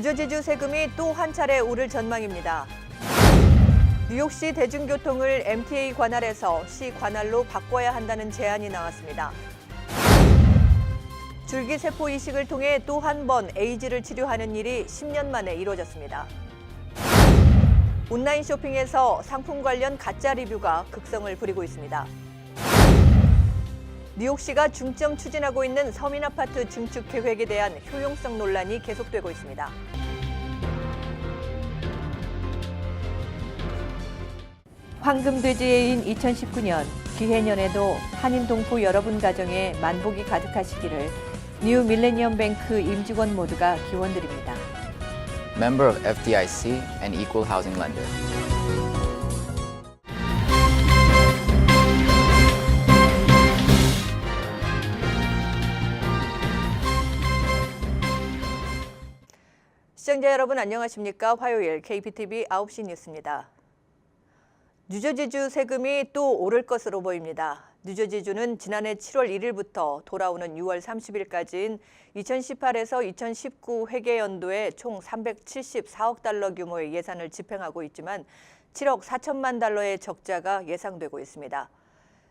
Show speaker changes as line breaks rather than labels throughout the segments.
뉴저지주 세금이 또 한 차례 오를 전망입니다. 뉴욕시 대중교통을 MTA 관할에서 시 관할로 바꿔야 한다는 제안이 나왔습니다. 줄기세포 이식을 통해 또 한 번 에이즈를 치료하는 일이 10년 만에 이루어졌습니다. 온라인 쇼핑에서 상품 관련 가짜 리뷰가 극성을 부리고 있습니다. 뉴욕시가 중점 추진하고 있는 서민아파트 증축 계획에 대한 효용성 논란이 계속되고 있습니다. 황금돼지해인 2019년 기해년에도 한인 동포 여러분 가정에 만복이 가득하시기를 뉴 밀레니엄 뱅크 임직원 모두가 기원드립니다.
Member of FDIC and Equal Housing Lender.
시청자 여러분 안녕하십니까? 화요일 KBTV 9시 뉴스입니다. 뉴저지주 세금이 또 오를 것으로 보입니다. 뉴저지주는 지난해 7월 1일부터 돌아오는 6월 30일까지인 2018에서 2019 회계연도에 총 374억 달러 규모의 예산을 집행하고 있지만 7억 4천만 달러의 적자가 예상되고 있습니다.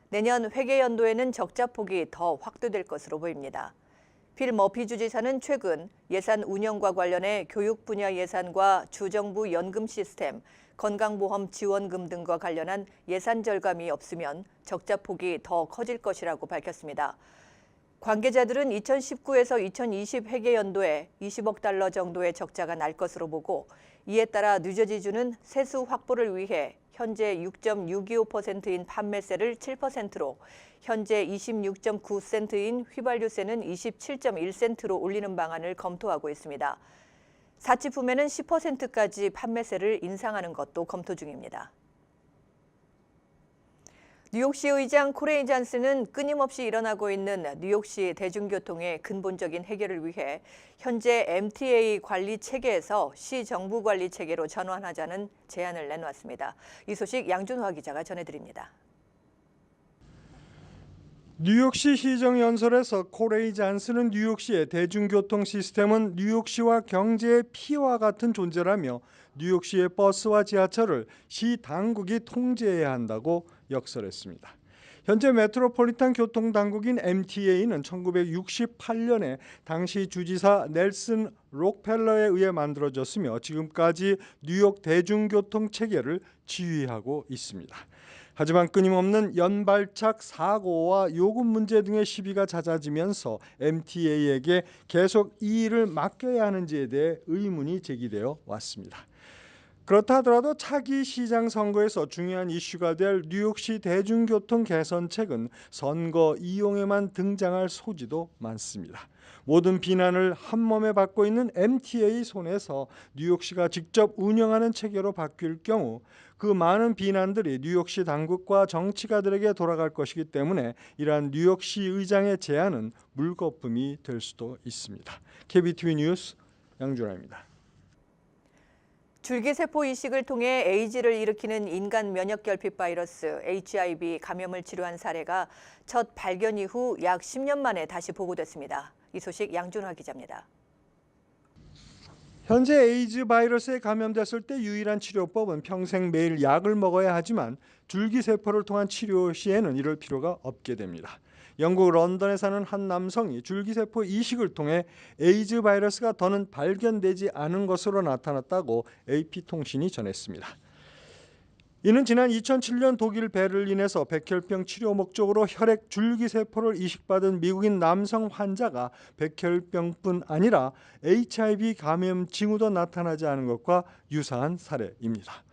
내년 회계연도에는 적자 폭이 더 확대될 것으로 보입니다. 필 머피 주지사는 최근 예산 운영과 관련해 교육 분야 예산과 주정부 연금 시스템, 건강보험 지원금 등과 관련한 예산 절감이 없으면 적자 폭이 더 커질 것이라고 밝혔습니다. 관계자들은 2019에서 2020 회계연도에 20억 달러 정도의 적자가 날 것으로 보고 이에 따라 뉴저지주는 세수 확보를 위해 현재 6.625%인 판매세를 7%로 현재 26.9센트인 휘발유세는 27.1센트로 올리는 방안을 검토하고 있습니다. 사치품에는 10%까지 판매세를 인상하는 것도 검토 중입니다. 뉴욕시 의장 코레인 잔슨은 끊임없이 일어나고 있는 뉴욕시 대중교통의 근본적인 해결을 위해 현재 MTA 관리 체계에서 시 정부 관리 체계로 전환하자는 제안을 내놓았습니다. 이 소식 양준화 기자가 전해드립니다.
뉴욕시 시정연설에서 코레인 잔슨은 뉴욕시의 대중교통 시스템은 뉴욕시와 경제의 피와 같은 존재라며 뉴욕시의 버스와 지하철을 시 당국이 통제해야 한다고 역설했습니다. 현재 메트로폴리탄 교통당국인 MTA는 1968년에 당시 주지사 넬슨 록펠러에 의해 만들어졌으며 지금까지 뉴욕 대중교통 체계를 지휘하고 있습니다. 하지만 끊임없는 연발착 사고와 요금 문제 등의 시비가 잦아지면서 MTA에게 계속 이 일을 맡겨야 하는지에 대해 의문이 제기되어 왔습니다. 그렇다 하더라도 차기 시장 선거에서 중요한 이슈가 될 뉴욕시 대중교통 개선책은 선거 이용에만 등장할 소지도 많습니다. 모든 비난을 한몸에 받고 있는 MTA 손에서 뉴욕시가 직접 운영하는 체계로 바뀔 경우 그 많은 비난들이 뉴욕시 당국과 정치가들에게 돌아갈 것이기 때문에 이러한 뉴욕시 의장의 제안은 물거품이 될 수도 있습니다. KBTV 뉴스 양준하입니다.
줄기세포 이식을 통해 에이즈를 일으키는 인간 면역결핍 바이러스 HIV 감염을 치료한 사례가 첫 발견 이후 약 10년 만에 다시 보고됐습니다. 이 소식 양준화 기자입니다.
현재 에이즈 바이러스에 감염됐을 때 유일한 치료법은 평생 매일 약을 먹어야 하지만 줄기세포를 통한 치료 시에는 이럴 필요가 없게 됩니다. 영국 런던에 사는 한 남성이 줄기세포 이식을 통해 에이즈 바이러스가 더는 발견되지 않은 것으로 나타났다고 AP통신이 전했습니다. 이는 지난 2007년 독일 베를린에서 백혈병 치료 목적으로 혈액 줄기세포를 이식받은 미국인 남성 환자가 백혈병뿐 아니라 HIV 감염 징후도 나타나지 않은 것과 유사한 사례입니다.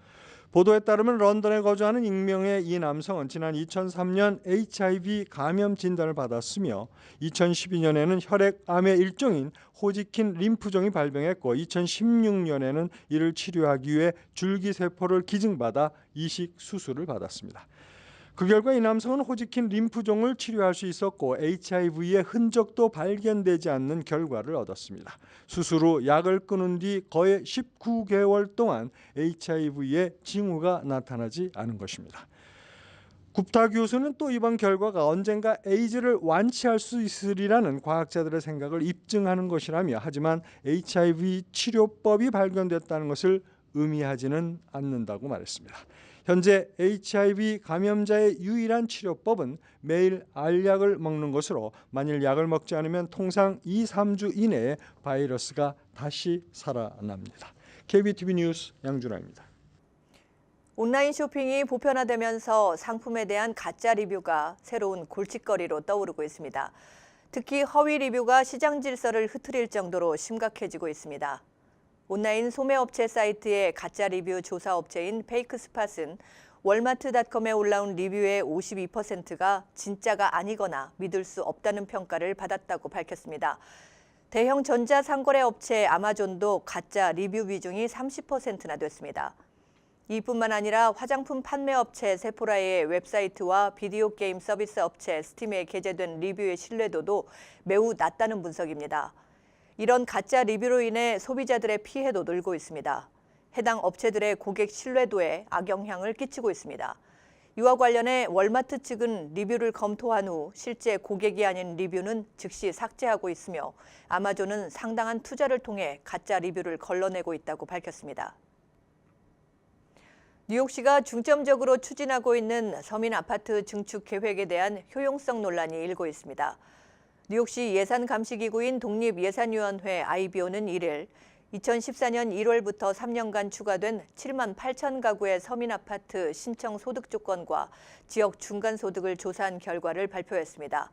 보도에 따르면 런던에 거주하는 익명의 이 남성은 지난 2003년 HIV 감염 진단을 받았으며 2012년에는 혈액암의 일종인 호지킨 림프종이 발병했고 2016년에는 이를 치료하기 위해 줄기세포를 기증받아 이식 수술을 받았습니다. 그 결과 이 남성은 호지킨 림프종을 치료할 수 있었고 HIV의 흔적도 발견되지 않는 결과를 얻었습니다. 수술 후 약을 끊은 뒤 거의 19개월 동안 HIV의 징후가 나타나지 않은 것입니다. 굽타 교수는 또 이번 결과가 언젠가 에이즈를 완치할 수 있으리라는 과학자들의 생각을 입증하는 것이라며 하지만 HIV 치료법이 발견됐다는 것을 의미하지는 않는다고 말했습니다. 현재 HIV 감염자의 유일한 치료법은 매일 알약을 먹는 것으로 만일 약을 먹지 않으면 통상 2-3주 이내에 바이러스가 다시 살아납니다. KBTV 뉴스 양준하입니다.
온라인 쇼핑이 보편화되면서 상품에 대한 가짜 리뷰가 새로운 골칫거리로 떠오르고 있습니다. 특히 허위 리뷰가 시장 질서를 흐트릴 정도로 심각해지고 있습니다. 온라인 소매업체 사이트의 가짜 리뷰 조사 업체인 페이크스팟은 월마트닷컴에 올라온 리뷰의 52%가 진짜가 아니거나 믿을 수 없다는 평가를 받았다고 밝혔습니다. 대형 전자상거래 업체 아마존도 가짜 리뷰 비중이 30%나 됐습니다. 이뿐만 아니라 화장품 판매 업체 세포라의 웹사이트와 비디오 게임 서비스 업체 스팀에 게재된 리뷰의 신뢰도도 매우 낮다는 분석입니다. 이런 가짜 리뷰로 인해 소비자들의 피해도 늘고 있습니다. 해당 업체들의 고객 신뢰도에 악영향을 끼치고 있습니다. 이와 관련해 월마트 측은 리뷰를 검토한 후 실제 고객이 아닌 리뷰는 즉시 삭제하고 있으며 아마존은 상당한 투자를 통해 가짜 리뷰를 걸러내고 있다고 밝혔습니다. 뉴욕시가 중점적으로 추진하고 있는 서민 아파트 증축 계획에 대한 효용성 논란이 일고 있습니다. 뉴욕시 예산감시기구인 독립예산위원회 IBO는 1일 2014년 1월부터 3년간 추가된 7만 8천 가구의 서민 아파트 신청 소득 조건과 지역 중간 소득을 조사한 결과를 발표했습니다.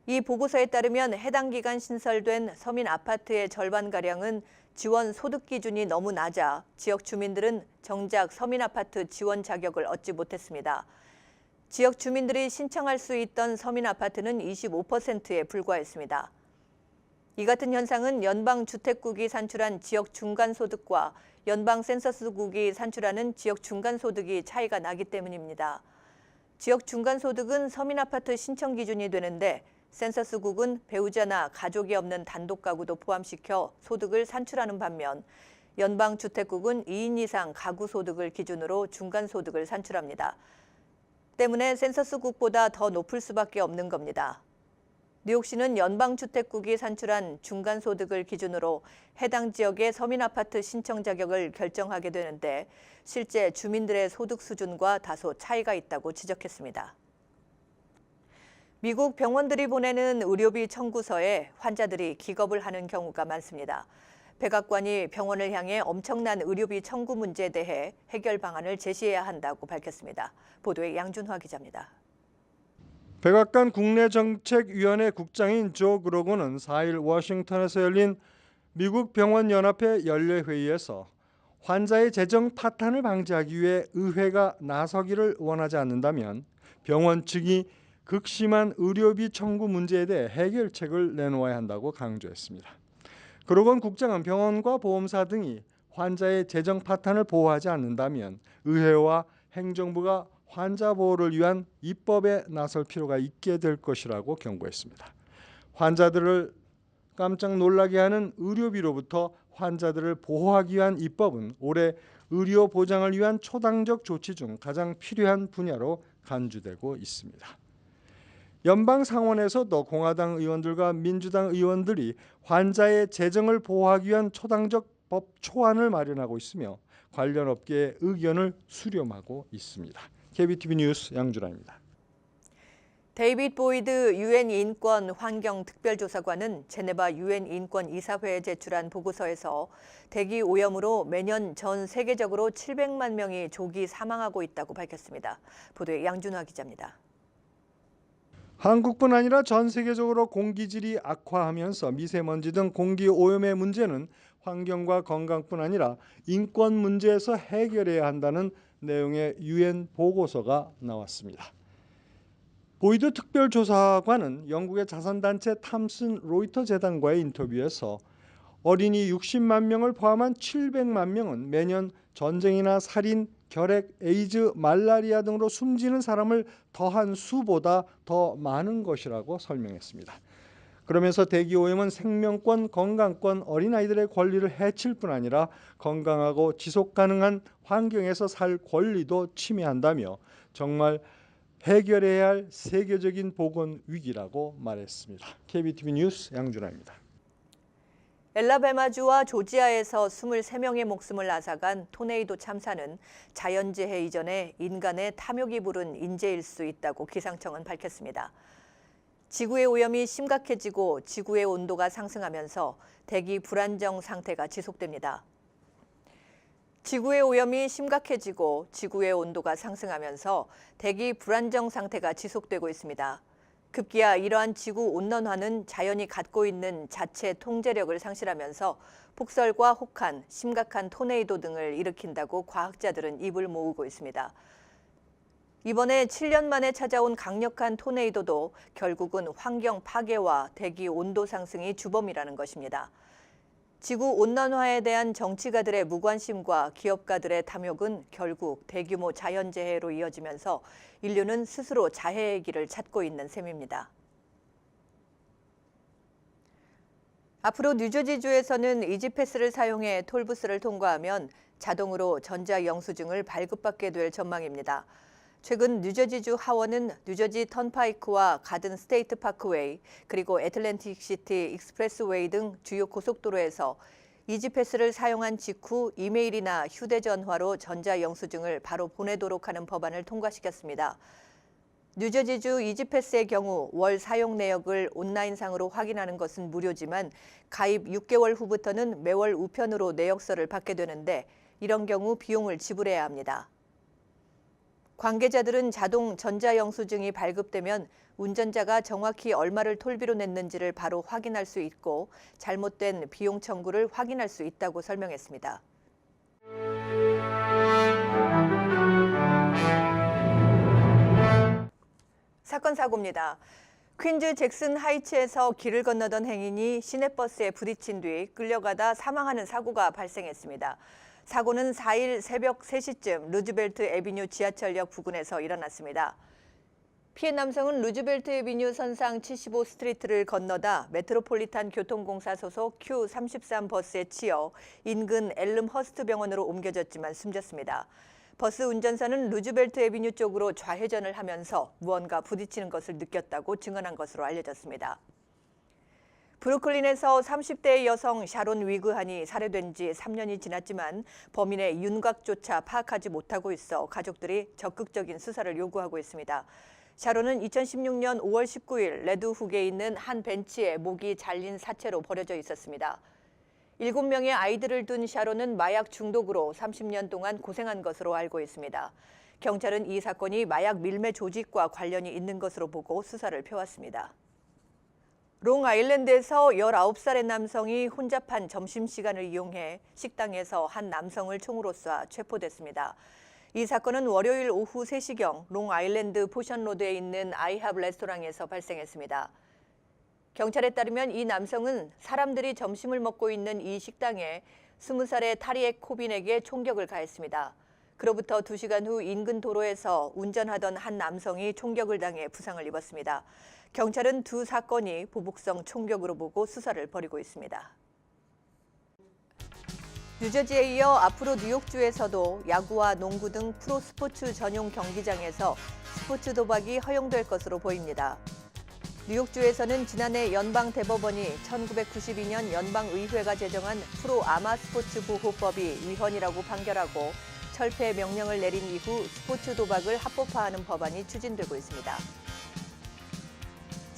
이 보고서에 따르면 해당 기간 신설된 서민 아파트의 절반가량은 지원 소득 기준이 너무 낮아 지역 주민들은 정작 서민 아파트 지원 자격을 얻지 못했습니다. 지역 주민들이 신청할 수 있던 서민 아파트는 25%에 불과했습니다. 이 같은 현상은 연방주택국이 산출한 지역 중간소득과 연방 센서스국이 산출하는 지역 중간소득이 차이가 나기 때문입니다. 지역 중간소득은 서민 아파트 신청 기준이 되는데 센서스국은 배우자나 가족이 없는 단독 가구도 포함시켜 소득을 산출하는 반면 연방주택국은 2인 이상 가구 소득을 기준으로 중간소득을 산출합니다. 때문에 센서스국보다 더 높을 수밖에 없는 겁니다. 뉴욕시는 연방주택국이 산출한 중간소득을 기준으로 해당 지역의 서민 아파트 신청 자격을 결정하게 되는데 실제 주민들의 소득 수준과 다소 차이가 있다고 지적했습니다. 미국 병원들이 보내는 의료비 청구서에 환자들이 기겁을 하는 경우가 많습니다. 백악관이 병원을 향해 엄청난 의료비 청구 문제에 대해 해결 방안을 제시해야 한다고 밝혔습니다. 보도에 양준화 기자입니다.
백악관 국내정책위원회 국장인 조 그로거는 4일 워싱턴에서 열린 미국 병원연합회 연례회의에서 환자의 재정 파탄을 방지하기 위해 의회가 나서기를 원하지 않는다면 병원 측이 극심한 의료비 청구 문제에 대해 해결책을 내놓아야 한다고 강조했습니다. 그로건 국장은 병원과 보험사 등이 환자의 재정 파탄을 보호하지 않는다면 의회와 행정부가 환자 보호를 위한 입법에 나설 필요가 있게 될 것이라고 경고했습니다. 환자들을 깜짝 놀라게 하는 의료비로부터 환자들을 보호하기 위한 입법은 올해 의료 보장을 위한 초당적 조치 중 가장 필요한 분야로 간주되고 있습니다. 연방 상원에서도 공화당 의원들과 민주당 의원들이 환자의 재정을 보호하기 위한 초당적 법 초안을 마련하고 있으며 관련 업계의 의견을 수렴하고 있습니다. KBTV 뉴스 양준하입니다.
데이빗 보이드 유엔 인권 환경 특별조사관은 제네바 유엔 인권 이사회에 제출한 보고서에서 대기 오염으로 매년 전 세계적으로 700만 명이 조기 사망하고 있다고 밝혔습니다. 보도에 양준화 기자입니다.
한국뿐 아니라 전 세계적으로 공기질이 악화하면서 미세먼지 등 공기 오염의 문제는 환경과 건강뿐 아니라 인권 문제에서 해결해야 한다는 내용의 유엔 보고서가 나왔습니다. 보이드 특별조사관은 영국의 자선단체 탐슨 로이터 재단과의 인터뷰에서 어린이 60만 명을 포함한 700만 명은 매년 전쟁이나 살인, 결핵, 에이즈, 말라리아 등으로 숨지는 사람을 더한 수보다 더 많은 것이라고 설명했습니다. 그러면서 대기오염은 생명권, 건강권, 어린아이들의 권리를 해칠 뿐 아니라 건강하고 지속가능한 환경에서 살 권리도 침해한다며 정말 해결해야 할 세계적인 보건 위기라고 말했습니다. KBTV 뉴스 양준하입니다.
엘라베마주와 조지아에서 23명의 목숨을 앗아간 토네이도 참사는 자연재해 이전에 인간의 탐욕이 부른 인재일 수 있다고 기상청은 밝혔습니다. 지구의 오염이 심각해지고 지구의 온도가 상승하면서 대기 불안정 상태가 지속됩니다. 지구의 오염이 심각해지고 지구의 온도가 상승하면서 대기 불안정 상태가 지속되고 있습니다. 급기야 이러한 지구 온난화는 자연이 갖고 있는 자체 통제력을 상실하면서 폭설과 혹한, 심각한 토네이도 등을 일으킨다고 과학자들은 입을 모으고 있습니다. 이번에 7년 만에 찾아온 강력한 토네이도도 결국은 환경 파괴와 대기 온도 상승이 주범이라는 것입니다. 지구 온난화에 대한 정치가들의 무관심과 기업가들의 탐욕은 결국 대규모 자연재해로 이어지면서 인류는 스스로 자해의 길을 찾고 있는 셈입니다. 앞으로 뉴저지주에서는 이지패스를 사용해 톨부스를 통과하면 자동으로 전자영수증을 발급받게 될 전망입니다. 최근 뉴저지주 하원은 뉴저지 턴파이크와 가든 스테이트 파크웨이, 그리고 애틀랜틱 시티 익스프레스웨이 등 주요 고속도로에서 이지패스를 사용한 직후 이메일이나 휴대전화로 전자영수증을 바로 보내도록 하는 법안을 통과시켰습니다. 뉴저지주 이지패스의 경우 월 사용 내역을 온라인상으로 확인하는 것은 무료지만 가입 6개월 후부터는 매월 우편으로 내역서를 받게 되는데 이런 경우 비용을 지불해야 합니다. 관계자들은 자동 전자영수증이 발급되면 운전자가 정확히 얼마를 톨비로 냈는지를 바로 확인할 수 있고 잘못된 비용 청구를 확인할 수 있다고 설명했습니다. 사건 사고입니다. 퀸즈 잭슨 하이츠에서 길을 건너던 행인이 시내버스에 부딪힌 뒤 끌려가다 사망하는 사고가 발생했습니다. 사고는 4일 새벽 3시쯤 루즈벨트 애비뉴 지하철역 부근에서 일어났습니다. 피해 남성은 루즈벨트 애비뉴 선상 75 스트리트를 건너다 메트로폴리탄 교통공사 소속 Q33 버스에 치여 인근 엘름허스트 병원으로 옮겨졌지만 숨졌습니다. 버스 운전사는 루즈벨트 애비뉴 쪽으로 좌회전을 하면서 무언가 부딪히는 것을 느꼈다고 증언한 것으로 알려졌습니다. 브루클린에서 30대의 여성 샤론 위그한이 살해된 지 3년이 지났지만 범인의 윤곽조차 파악하지 못하고 있어 가족들이 적극적인 수사를 요구하고 있습니다. 샤론은 2016년 5월 19일 레드훅에 있는 한 벤치에 목이 잘린 사체로 버려져 있었습니다. 7명의 아이들을 둔 샤론은 마약 중독으로 30년 동안 고생한 것으로 알고 있습니다. 경찰은 이 사건이 마약 밀매 조직과 관련이 있는 것으로 보고 수사를 펴왔습니다. 롱아일랜드에서 19살의 남성이 혼잡한 점심시간을 이용해 식당에서 한 남성을 총으로 쏴 체포됐습니다. 이 사건은 월요일 오후 3시경 롱아일랜드 포션로드에 있는 아이합 레스토랑에서 발생했습니다. 경찰에 따르면 이 남성은 사람들이 점심을 먹고 있는 이 식당에 20살의 타리엑 코빈에게 총격을 가했습니다. 그로부터 2시간 후 인근 도로에서 운전하던 한 남성이 총격을 당해 부상을 입었습니다. 경찰은 두 사건이 보복성 총격으로 보고 수사를 벌이고 있습니다. 뉴저지에 이어 앞으로 뉴욕주에서도 야구와 농구 등 프로스포츠 전용 경기장에서 스포츠 도박이 허용될 것으로 보입니다. 뉴욕주에서는 지난해 연방대법원이 1992년 연방의회가 제정한 프로 아마스포츠 보호법이 위헌이라고 판결하고 철폐 명령을 내린 이후 스포츠 도박을 합법화하는 법안이 추진되고 있습니다.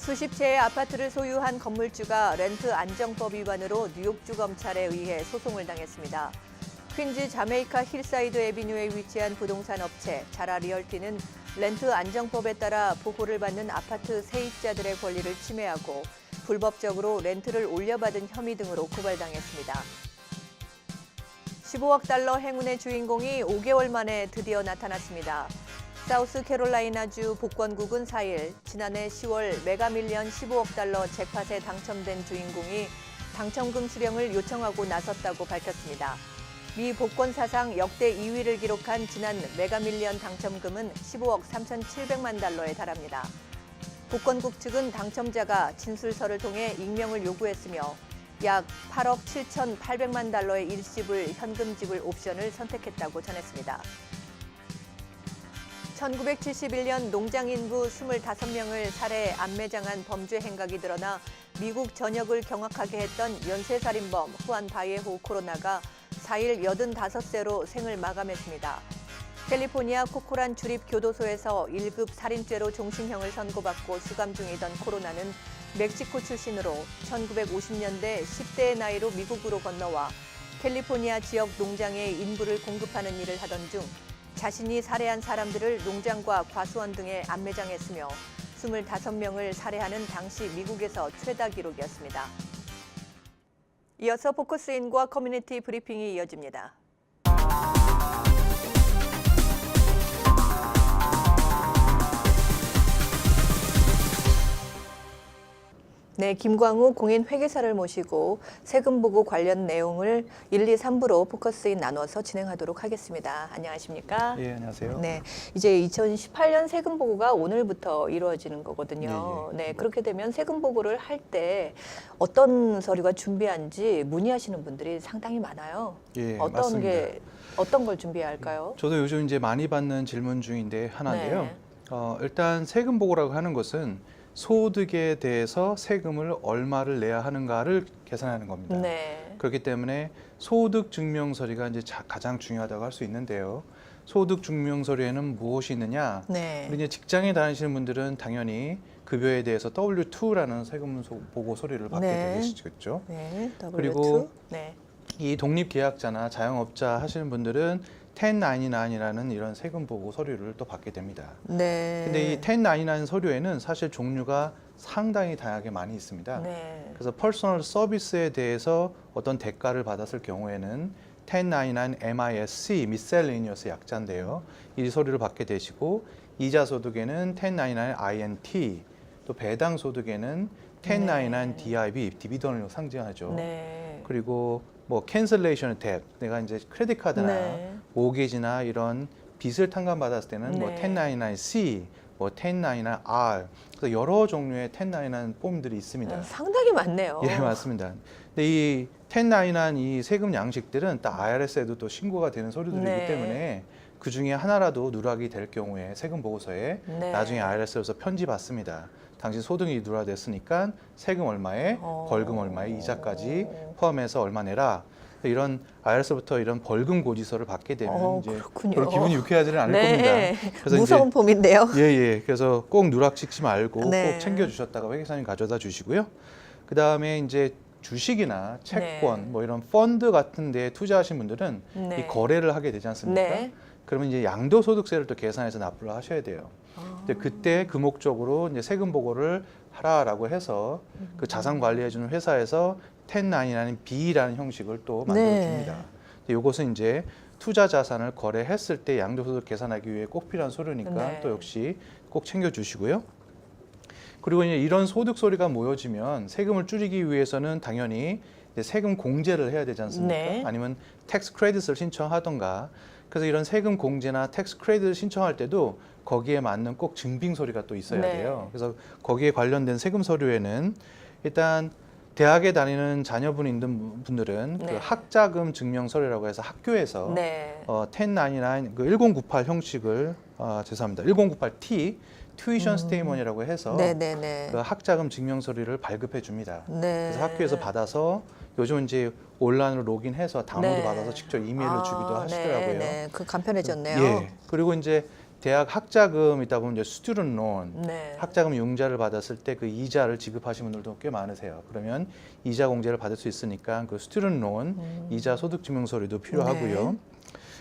수십 채의 아파트를 소유한 건물주가 렌트 안정법 위반으로 뉴욕주 검찰에 의해 소송을 당했습니다. 퀸즈 자메이카 힐사이드 애비뉴에 위치한 부동산 업체 자라 리얼티는 렌트 안정법에 따라 보호를 받는 아파트 세입자들의 권리를 침해하고 불법적으로 렌트를 올려받은 혐의 등으로 고발당했습니다. 15억 달러 행운의 주인공이 5개월 만에 드디어 나타났습니다. 사우스캐롤라이나주 복권국은 4일 지난해 10월 메가밀리언 15억 달러 잭팟에 당첨된 주인공이 당첨금 수령을 요청하고 나섰다고 밝혔습니다. 미 복권 사상 역대 2위를 기록한 지난 메가밀리언 당첨금은 15억 3,700만 달러에 달합니다. 복권국 측은 당첨자가 진술서를 통해 익명을 요구했으며 약 8억 7,800만 달러의 일시불 현금 지불 옵션을 선택했다고 전했습니다. 1971년 농장 인구 25명을 살해 암매장한 범죄 행각이 드러나 미국 전역을 경악하게 했던 연쇄살인범 후안 바이에호 코로나가 4일 85세로 생을 마감했습니다. 캘리포니아 코코란 주립교도소에서 1급 살인죄로 종신형을 선고받고 수감 중이던 코로나는 멕시코 출신으로 1950년대 10대의 나이로 미국으로 건너와 캘리포니아 지역 농장에 인부를 공급하는 일을 하던 중 자신이 살해한 사람들을 농장과 과수원 등에 암매장했으며 25명을 살해하는 당시 미국에서 최다 기록이었습니다. 이어서 포커스인과 커뮤니티 브리핑이 이어집니다. 네, 김광우 공인회계사를 모시고 세금 보고 관련 내용을 1, 2, 3부로 포커스인 나눠서 진행하도록 하겠습니다. 안녕하십니까?
예, 안녕하세요.
네, 이제 2018년 세금 보고가 오늘부터 이루어지는 거거든요.
예, 예.
네, 그렇게 되면 세금 보고를 할 때 어떤 서류가 준비한지 문의하시는 분들이 상당히 많아요.
예,
어떤
맞습니다.
어떤 걸 준비해야 할까요?
저도 요즘 이제 많이 받는 질문 중인데 하나인데요.
네.
일단 세금 보고라고 하는 것은 소득에 대해서 세금을 얼마를 내야 하는가를 계산하는 겁니다.
네.
그렇기 때문에 소득 증명서류가 이제 가장 중요하다고 할 수 있는데요. 소득 증명서류에는 무엇이 있느냐?
네.
우리 이제 직장에 다니시는 분들은 당연히 급여에 대해서 W2라는 세금 보고 서류를 받게
네.
되시겠죠.
네. W2.
그리고
네.
이 독립계약자나 자영업자 하시는 분들은 1099이라는 이런 세금 보고 서류를 또 받게 됩니다.
네.
근데 이 1099 서류에는 사실 종류가 상당히 다양하게 많이 있습니다.
네.
그래서 퍼스널 서비스에 대해서 어떤 대가를 받았을 경우에는 1099 MISC, Miscellaneous 약자인데요. 이 서류를 받게 되시고 이자 소득에는 1099 INT, 또 배당 소득에는 1099 DIB, 디비던을 상징하죠.
네.
그리고 뭐 캔슬레이션 뎁, 내가 이제 크레딧 카드나
네.
모기지나 이런 빚을 탕감받았을 때는 뭐
네.
1099C, 뭐 1099R, 그래서 여러 종류의 1099 폼들이 있습니다.
상당히 많네요.
예, 맞습니다. 근데 이 1099 이 세금 양식들은 딱 IRS에도 또 신고가 되는 서류들이기
네.
때문에 그 중에 하나라도 누락이 될 경우에 세금 보고서에
네.
나중에 IRS에서 편지 받습니다. 당신 소득이 누락됐으니까 세금 얼마에 벌금 얼마에 이자까지 포함해서 얼마 내라. 이런 IRS부터 이런 벌금 고지서를 받게 되면 이제
그렇군요.
별로 기분이 유쾌하지는 않을
네.
겁니다. 그래서
무서운 폼인데요.
예. 그래서 꼭 누락 찍지 말고
네.
꼭 챙겨 주셨다가 회계사님 가져다 주시고요. 그 다음에 이제 주식이나 채권,
네.
뭐 이런 펀드 같은 데 투자하신 분들은
네.
이 거래를 하게 되지 않습니까?
네.
그러면 이제 양도소득세를 또 계산해서 납부를 하셔야 돼요. 근데 그때 그 목적으로 이제 세금 보고를 하라라고 해서 그 자산 관리해주는 회사에서 1099 B라는 형식을 또 만들어줍니다. 이것은 이제 투자 자산을 거래했을 때 양도소득 계산하기 위해 꼭 필요한 서류니까
네.
또 역시 꼭 챙겨주시고요. 그리고 이제 이런 소득 서류가 모여지면 세금을 줄이기 위해서는 당연히 이제 세금 공제를 해야 되지 않습니까?
네.
아니면 텍스 크레딧을 신청하던가. 그래서 이런 세금 공제나 텍스 크레딧을 신청할 때도 거기에 맞는 꼭 증빙 서류가 또 있어야
네.
돼요. 그래서 거기에 관련된 세금 서류에는 일단 대학에 다니는 자녀분이 있는 분들은
네.
그 학자금 증명 서류라고 해서 학교에서
네.
1099 그 1098 형식을 죄송합니다. 1098T 튜이션 스테이먼이라고 해서
네네네.
그 학자금 증명 서류를 발급해 줍니다.
네.
그래서 학교에서 받아서 요즘 이제 온라인으로 로그인해서 다운로드
네.
받아서 직접 이메일로 주기도 하시더라고요.
네. 그 간편해졌네요.
예. 그리고 이제 대학 학자금 있다 보면 이제 스튜던트 론,
네.
학자금 융자를 받았을 때 그 이자를 지급하시는 분들도 꽤 많으세요. 그러면 이자 공제를 받을 수 있으니까 그 스튜던트 론 이자 소득 증명 서류도 필요하고요.
네.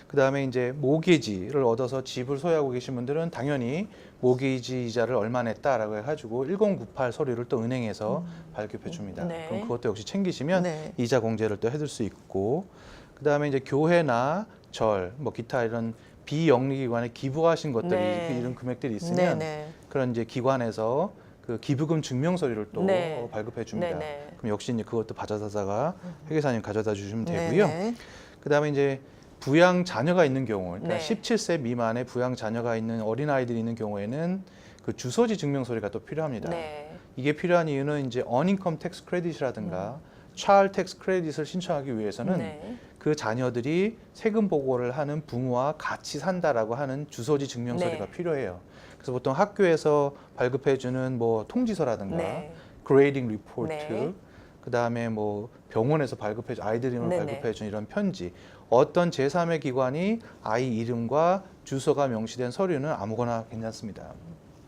그다음에 이제 모기지를 얻어서 집을 소유하고 계신 분들은 당연히 모기지 이자를 얼마 냈다라고 해가지고 1098 서류를 또 은행에서 발급해 줍니다.
네.
그럼 그것도 역시 챙기시면
네.
이자 공제를 또 해줄 수 있고, 그다음에 이제 교회나 절, 뭐 기타 이런 비영리기관에 기부하신 것들이
네.
이런 금액들이 있으면
네네.
그런 이제 기관에서 그 기부금 증명 서류를 또
네.
발급해 줍니다.
네네.
그럼 역시 이제 그것도 받아다가 회계사님 가져다 주시면 되고요.
네네.
그다음에 이제 부양 자녀가 있는 경우, 그러니까
네.
17세 미만의 부양 자녀가 있는 어린 아이들이 있는 경우에는 그 주소지 증명 서류가 또 필요합니다.
네.
이게 필요한 이유는 이제 어닝컴 텍스 크레딧이라든가 차일 텍스 크레딧을 신청하기 위해서는
네.
그 자녀들이 세금 보고를 하는 부모와 같이 산다라고 하는 주소지 증명서류가
네.
필요해요. 그래서 보통 학교에서 발급해주는 뭐 통지서라든가
네.
그레이딩 리포트,
네.
그다음에 뭐 병원에서 발급해준 아이들 이름을
네네.
발급해준 이런 편지, 어떤 제3의 기관이 아이 이름과 주소가 명시된 서류는 아무거나 괜찮습니다.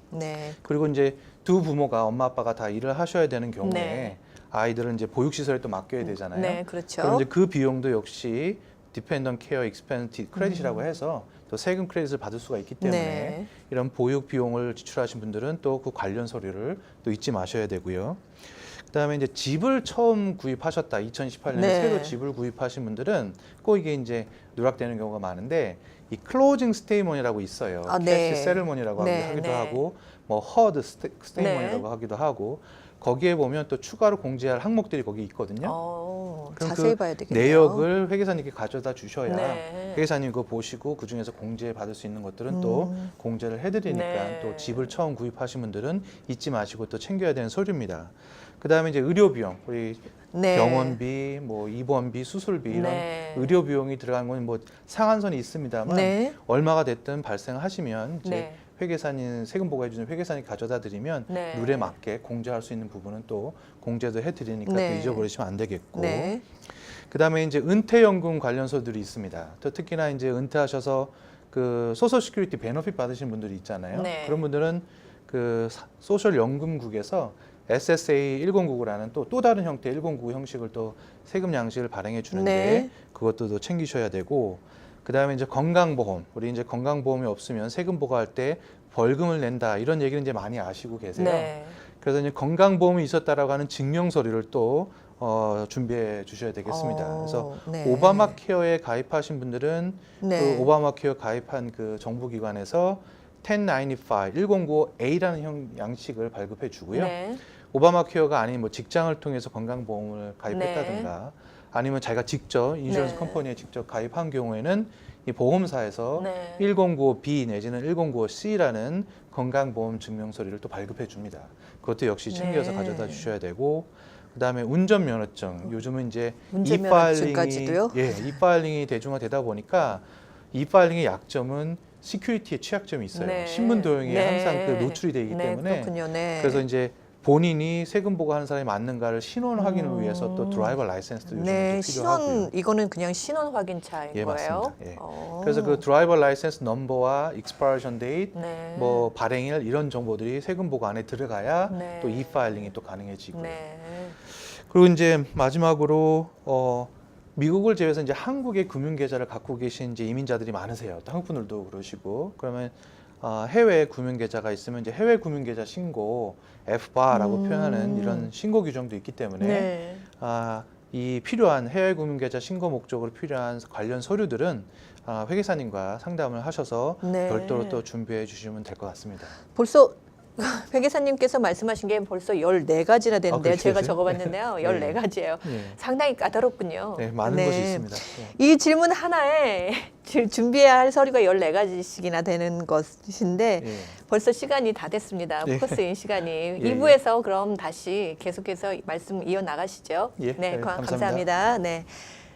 네.
그리고 이제 두 부모가 엄마 아빠가 다 일을 하셔야 되는 경우에
네.
아이들은 이제 보육시설에 또 맡겨야 되잖아요.
네, 그렇죠.
그럼 이제 그 비용도 역시 Dependent Care Expense 크레딧이라고 해서 또 세금 크레딧을 받을 수가 있기 때문에
네.
이런 보육 비용을 지출하신 분들은 또 그 관련 서류를 또 잊지 마셔야 되고요. 그다음에 이제 집을 처음 구입하셨다, 2018년에
네.
새로 집을 구입하신 분들은 꼭 이게 이제 누락되는 경우가 많은데, 이 클로징 스테이먼이라고 있어요.
아, 네.
캐시 세레머니라고
네,
하기도
네.
하고, 뭐 허드 스테이먼이라고
네.
하기도 하고, 거기에 보면 또 추가로 공제할 항목들이 거기 있거든요. 그럼
자세히
그
봐야 되겠네요.
내역을 회계사님께 가져다 주셔야
네.
회계사님 그거 보시고 그 중에서 공제 받을 수 있는 것들은 또 공제를 해드리니까
네.
또 집을 처음 구입하신 분들은 잊지 마시고 또 챙겨야 되는 서류입니다. 그다음에 이제 의료 비용, 우리
네.
병원비, 뭐 입원비, 수술비 이런
네.
의료 비용이 들어간 건 뭐 상한선이 있습니다만
네.
얼마가 됐든 발생하시면 이제
네.
회계사님 세금 보고해 주는 회계사님 가져다 드리면
네.
룰에 맞게 공제할 수 있는 부분은 또 공제도 해드리니까
네.
또 잊어버리시면 안 되겠고.
네.
그다음에 이제 은퇴연금 관련서들이 있습니다. 또 특히나 이제 은퇴하셔서 그 소셜 시큐리티 베너핏 받으신 분들이 있잖아요.
네.
그런 분들은 그 소셜 연금국에서 SSA 1099라는 또 다른 형태의 1099 형식을 또 세금 양식을 발행해 주는데
네.
그것도 또 챙기셔야 되고, 그다음에 이제 건강보험, 우리 이제 건강보험이 없으면 세금 보고할 때 벌금을 낸다 이런 얘기는 이제 많이 아시고 계세요.
네.
그래서 이제 건강보험이 있었다라고 하는 증명 서류를 또 준비해 주셔야 되겠습니다. 그래서
네.
오바마 케어에 가입하신 분들은
네.
그 오바마 케어 가입한 그 정부기관에서 1095, 1095A라는 양식을 발급해 주고요.
네.
오바마 케어가 아닌 뭐 직장을 통해서 건강보험을 가입했다든가 아니면 자기가 직접 인슈런스
네.
컴퍼니에 직접 가입한 경우에는 이 보험사에서
네.
1095B 내지는 1095C라는 건강보험 증명서류를 또 발급해 줍니다. 그것도 역시 챙겨서
네.
가져다 주셔야 되고, 그다음에 운전면허증, 요즘은 이제
운전면허증까지도요?
이파일링이 대중화되다 보니까 이파일링의 약점은 시큐리티의 취약점이 있어요.
네.
신문 도용에
네.
항상 그 노출이 되기
네,
때문에
그렇군요. 네.
그래서 이제 본인이 세금 보고하는 사람이 맞는가를 신원 확인을 위해서 또 드라이버 라이센스도 요즘
네,
이제 필요하고요.
신원 이거는 그냥 신원 확인차인
예,
거예요.
맞습니다. 예. 그래서 그 드라이버 라이센스 넘버와 expiration date,
네.
뭐 발행일 이런 정보들이 세금 보고 안에 들어가야
네.
또 이파일링이 또 가능해지고요.
네.
그리고 이제 마지막으로 미국을 제외해서 이제 한국의 금융 계좌를 갖고 계신 이제 이민자들이 많으세요. 또 한국 분들도 그러시고, 그러면 해외 금융 계좌가 있으면 이제 해외 금융 계좌 신고 FBAR라고 표현하는 이런 신고 규정도 있기 때문에
네.
이 필요한 해외 금융 계좌 신고 목적으로 필요한 관련 서류들은 회계사님과 상담을 하셔서
네.
별도로 또 준비해 주시면 될 것 같습니다.
벌써 회계사님께서 말씀하신 게 벌써 14가지나 되는데요.
그렇게
제가
되세요?
적어봤는데요. 14가지예요.
예.
상당히 까다롭군요.
네, 많은
네.
것이 있습니다. 예.
이 질문 하나에 준비해야 할 서류가 14가지씩이나 되는 것인데
예.
벌써 시간이 다 됐습니다.
예.
포커스인 시간이.
예. 2부에서
그럼 다시 계속해서 말씀 이어나가시죠.
예.
네,
네,
감사합니다. 네,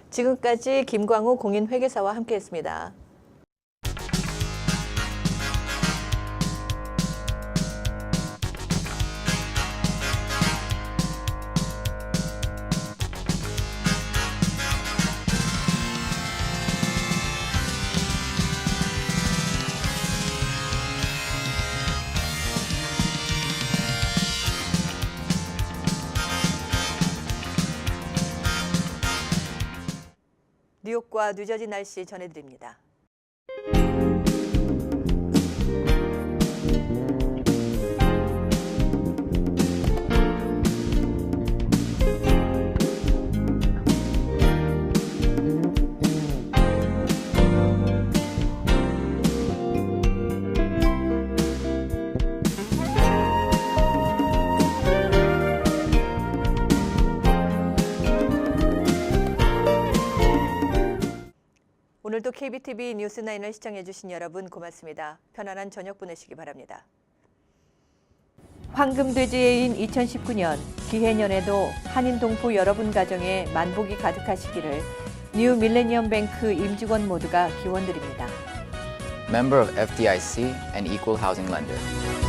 지금까지 김광우 공인회계사와 함께했습니다. 뉴욕과 뉴저지 날씨 전해드립니다. 오늘도 KBTV 뉴스9을 시청해주신 여러분 고맙습니다. 편안한 저녁 보내시기 바랍니다. 황금돼지해인 2019년 기해년에도 한인 동포 여러분 가정에 만복이 가득하시기를 뉴 밀레니엄 뱅크 임직원 모두가 기원드립니다.
Member of FDIC and Equal Housing Lender.